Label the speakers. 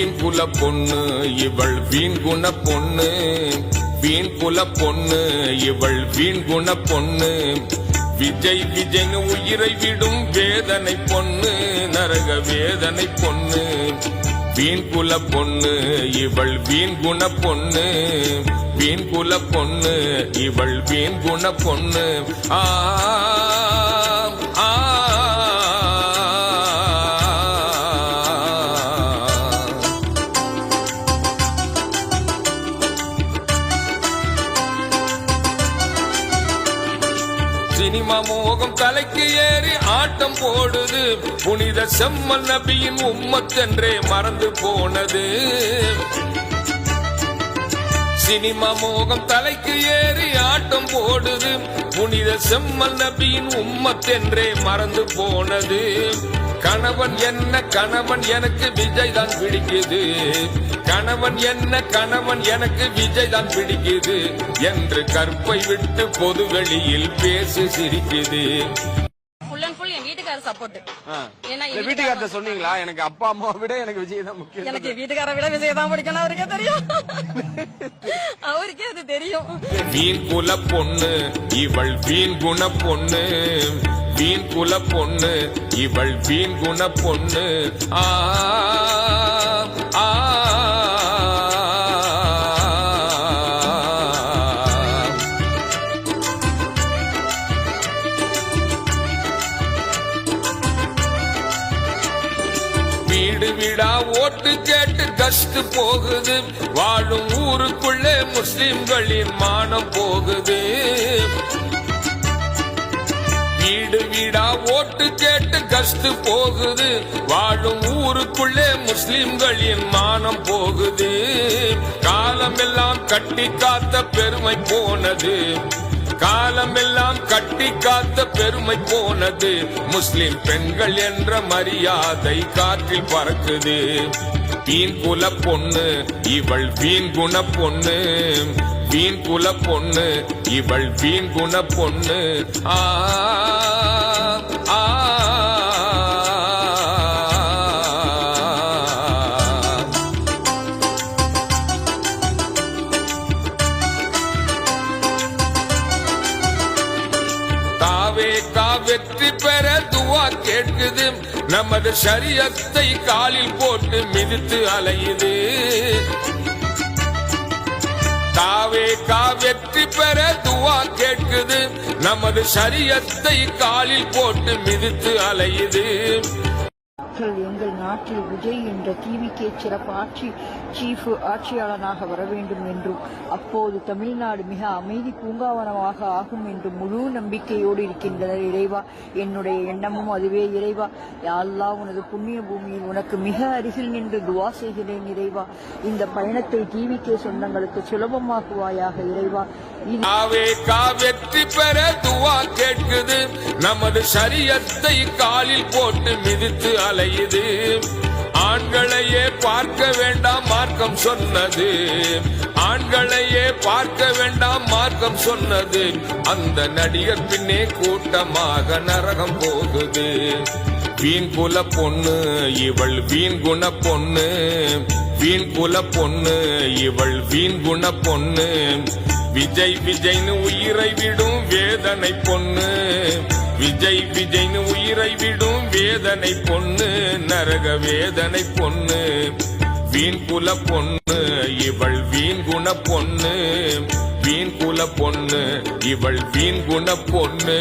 Speaker 1: வீண் குல பொண்ணு இவள் வீண் குண பொண்ணு, வீண் குல பொண்ணு இவள் வீண் குண பொண்ணு. விஜய் விஜய்னு உயிரை விடும் வேதனை பொண்ணு, நரக வேதனை பொண்ணு. வீண் குல பொண்ணு இவள் வீண் குண பொண்ணு, வீண் குல பொண்ணு இவள் வீண் குண பொண்ணு. ஆ ஆ சினிமா மோகம் தலைக்கு ஏறி ஆட்டம் போடுது, புனித செம்மல் நபியின் உம்மத்தென்றே மறந்து போனது. சினிமா மோகம் தலைக்கு ஏறி ஆட்டம் போடுது, புனித செம்மல் நபியின் உம்மத்தென்றே மறந்து போனது. கணவன் என்ன கணவன் எனக்கு விஜய் தான் பிடிக்குது, கணவன் என்ன கணவன் எனக்கு விஜய் தான் பிடிக்குது என்று கற்பை விட்டு பொது வெளியில் பேசி சிரிக்குது.
Speaker 2: வீட்டுக்காரர் சொன்னீங்களா எனக்கு அப்பா அம்மா விட எனக்கு விஜய் தான் முக்கியம்,
Speaker 3: எனக்கு வீட்டுக்கார விட விஜய் தான் பிடிக்கணும், அவருக்கே தெரியும், அவருக்கே அது தெரியும்.
Speaker 1: வீண் குல பொண்ணு இவள் வீண் குண பொண்ணு, வீண் குல பொண்ணு இவள் வீண் குண பொண்ணு. ஆ ஆ வீடு வீடா ஓட்டு கேட்டு கஷ்டு போகுது, வாழும் ஊருக்குள்ளே முஸ்லிம்களின் மானம் போகுது. வீடு வீடா ஓட்டு கேட்டு கஷ்டு போகுது, வாழும் ஊருக்குள்ளே முஸ்லிம்களின் மானம் போகுது. காலமெல்லாம் கட்டி காத்த பெருமை போனது, காலமெல்லாம் கட்டி காத்த பெருமை போனது. முஸ்லிம் பெண்கள் என்ற மரியாதை காற்றில் பறக்குது. வீண் குல பொண்ணு இவள் வீண் குண பொண்ணு, வீண் குல பொண்ணு இவள் வீண் குண பொண்ணு. ஆ ஆ வெற்றி பெற துவா கேட்குது, நமது ஷரியத்தை காலில் போட்டு மிதித்து அலையுது. தாவேகா வெற்றி பெற துவா கேட்குது, நமது ஷரியத்தை காலில் போட்டு மிதித்து அலையுது.
Speaker 4: எங்கள் நாட்டில் விஜய் என்ற டிவிகே சிறப்பு சீஃப் ஆட்சியாளனாக வர வேண்டும் என்றும் அப்போது தமிழ்நாடு மிக அமைதி பூங்காவனமாக ஆகும் என்று முழு நம்பிக்கையோடு இருக்கின்றனர். இறைவா, என்னுடைய எண்ணமும் அதுவே. இறைவா, யா அல்லாஹ், உனது புண்ணிய பூமியில் உனக்கு மிக அருகில் நின்று துவா செய்கிறேன். இறைவா, இந்த பயணத்தை டிவிகே சொந்தங்களுக்கு சுலபமாக்குவாயாக. இறைவா,
Speaker 1: வெற்றி பெற துவா கேட்குது, நமது ஷரியத்தை காலில் போட்டு மிதித்து அலையுது. ஆண்களையே பார்க்க வேண்டாம் மார்க்கம் சொன்னது, ஆண்களையே பார்க்க வேண்டாம் மார்க்கம் சொன்னது. அந்த நடிகர் பின்னே கூட்டமாக நரகம் போகுது. வீண் குல பொண்ணு இவள் வீண் குண பொண்ணு, வீண் குல பொண்ணு இவள் வீண் குண பொண்ணு. விஜய் விஜய்னு உயிரை விடும் வேதனை பொண்ணு, விஜய் விஜய்னு உயிரை விடும் வேதனை பொண்ணு, நரக வேதனை பொண்ணு. வீண் குல பொண்ணு இவள் வீண் குண பொண்ணு, வீண் குல பொண்ணு இவள் வீண் குண பொண்ணு.